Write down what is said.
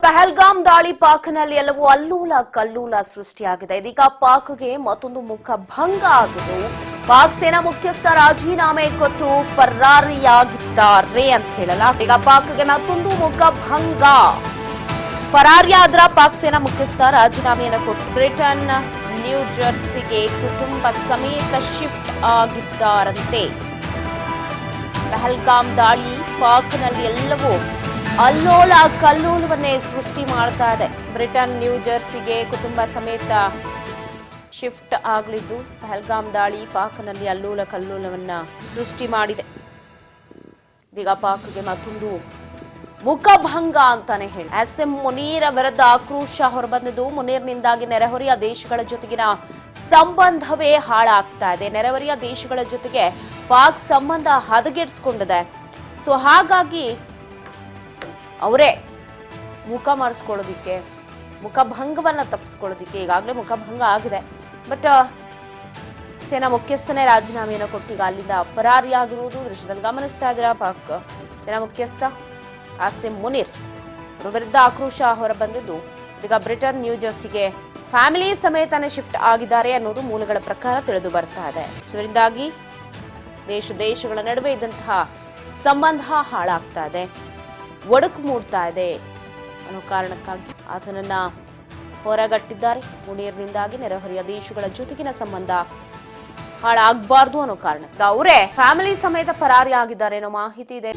ಪಹಲ್ಗಾಮ್ ದಾಳಿ ಪಾಕ್ನಲ್ಲಿ ಎಲ್ಲವೂ ಅಲ್ಲೂಲ ಕಲ್ಲೂಲ ಸೃಷ್ಟಿಯಾಗಿದೆ. ಇದೀಗ ಪಾಕ್ಗೆ ಮತ್ತೊಂದು ಮುಖ ಭಂಗ ಆಗಿದ್ದು, ಪಾಕ್ ಸೇನಾ ಮುಖ್ಯಸ್ಥ ರಾಜೀನಾಮೆ ಕೊಟ್ಟು ಪರಾರಿಯಾಗಿದ್ದಾರೆ ಅಂತ ಹೇಳಲಾಗಿದೆ. ಈಗ ಪಾಕ್ಗೆ ಮತ್ತೊಂದು ಮುಖ ಭಂಗ. ಪರಾರಿಯಾದ್ರ ಪಾಕ್ ಸೇನಾ ಮುಖ್ಯಸ್ಥ ರಾಜೀನಾಮೆಯನ್ನು ಕೊಟ್ಟು ಬ್ರಿಟನ್ ನ್ಯೂ ಜೆರ್ಸಿಗೆ ಕುಟುಂಬ ಸಮೇತ ಶಿಫ್ಟ್ ಆಗಿದ್ದಾರಂತೆ. ಪಹಲ್ಗಾಮ್ ದಾಳಿ ಪಾಕ್ನಲ್ಲಿ ಎಲ್ಲವೂ ಅಲ್ಲೋಲ ಕಲ್ಲೋಲವನ್ನೇ ಸೃಷ್ಟಿ ಮಾಡ್ತಾ ಇದೆ. ಬ್ರಿಟನ್ ನ್ಯೂ ಜೆರ್ಸಿಗೆ ಕುಟುಂಬ ಸಮೇತ ಶಿಫ್ಟ್ ಆಗಲಿದ್ದು, ಪಹಲ್ಗಾಮ್ ದಾಳಿ ಪಾಕ್ನಲ್ಲಿ ಅಲ್ಲೋಲ ಕಲ್ಲೋಲವನ್ನ ಸೃಷ್ಟಿ ಮಾಡಿದೆ. ಇದೀಗ ಪಾಕ್ಗೆ ಮತ್ತೊಂದು ಮುಖಭಂಗ ಅಂತಾನೆ ಹೇಳಿ. ಎಸ್ಎಂ ಮುನೀರ್ ವಿರುದ್ಧ ಆಕ್ರೋಶ ಹೊರಬಂದಿದ್ದು, ಮುನೀರ್ನಿಂದಾಗಿ ನೆರೆಹೊರೆಯ ದೇಶಗಳ ಜೊತೆಗಿನ ಸಂಬಂಧವೇ ಹಾಳಾಗ್ತಾ ಇದೆ. ನೆರೆಹೊರೆಯ ದೇಶಗಳ ಜೊತೆಗೆ ಪಾಕ್ ಸಂಬಂಧ ಹದಗೆಡಿಸಿಕೊಂಡಿದೆ. ಸೊ ಹಾಗಾಗಿ ಅವರೇ ಮುಖ ಮಾರಿಸ್ಕೊಳ್ಳೋದಿಕ್ಕೆ, ಮುಖಭಂಗವನ್ನ ತಪ್ಪಿಸ್ಕೊಳ್ಳೋದಿಕ್ಕೆ ಈಗಾಗಲೇ ಮುಖಭಂಗ ಆಗಿದೆ. ಬಟ್ ಸೇನಾ ಮುಖ್ಯಸ್ಥನೇ ರಾಜೀನಾಮೆಯನ್ನು ಕೊಟ್ಟು ಈಗ ಅಲ್ಲಿಂದ ಪರಾರಿಯಾಗಿರುವುದು ದೃಶ್ಯದಲ್ಲಿ ಗಮನಿಸ್ತಾ ಇದ್ದೀರಾ. ಪಾಕ್ ಸೇನಾ ಮುಖ್ಯಸ್ಥ ಎಸ್ಎಂ ಮುನೀರ್ ಅವರ ವಿರುದ್ಧ ಆಕ್ರೋಶ ಹೊರಬಂದಿದ್ದು, ಈಗ ಬ್ರಿಟನ್ ನ್ಯೂ ಜೆರ್ಸಿಗೆ ಫ್ಯಾಮಿಲಿ ಸಮೇತನೇ ಶಿಫ್ಟ್ ಆಗಿದ್ದಾರೆ ಅನ್ನೋದು ಮೂಲಗಳ ಪ್ರಕಾರ ತಿಳಿದು ಬರ್ತಾ ಇದೆ. ಇದರಿಂದಾಗಿ ದೇಶಗಳ ನಡುವೆ ಇದ್ದಂತಹ ಸಂಬಂಧ ಹಾಳಾಗ್ತಾ ಇದೆ, ಒಡಕು ಮೂಡ್ತಾ ಇದೆ ಅನ್ನೋ ಕಾರಣಕ್ಕಾಗಿ ಆತನನ್ನ ಹೊರಗಟ್ಟಿದ್ದಾರೆ. ಮುನೀರ್ನಿಂದಾಗಿ ನೆರೆಹೊರೆಯ ದೇಶಗಳ ಜೊತೆಗಿನ ಸಂಬಂಧ ಹಾಳಾಗಬಾರ್ದು ಅನ್ನೋ ಕಾರಣಕ್ಕೆ ಅವರೇ ಫ್ಯಾಮಿಲಿ ಸಮೇತ ಪರಾರಿಯಾಗಿದ್ದಾರೆ ಅನ್ನೋ ಮಾಹಿತಿ ಇದೆ.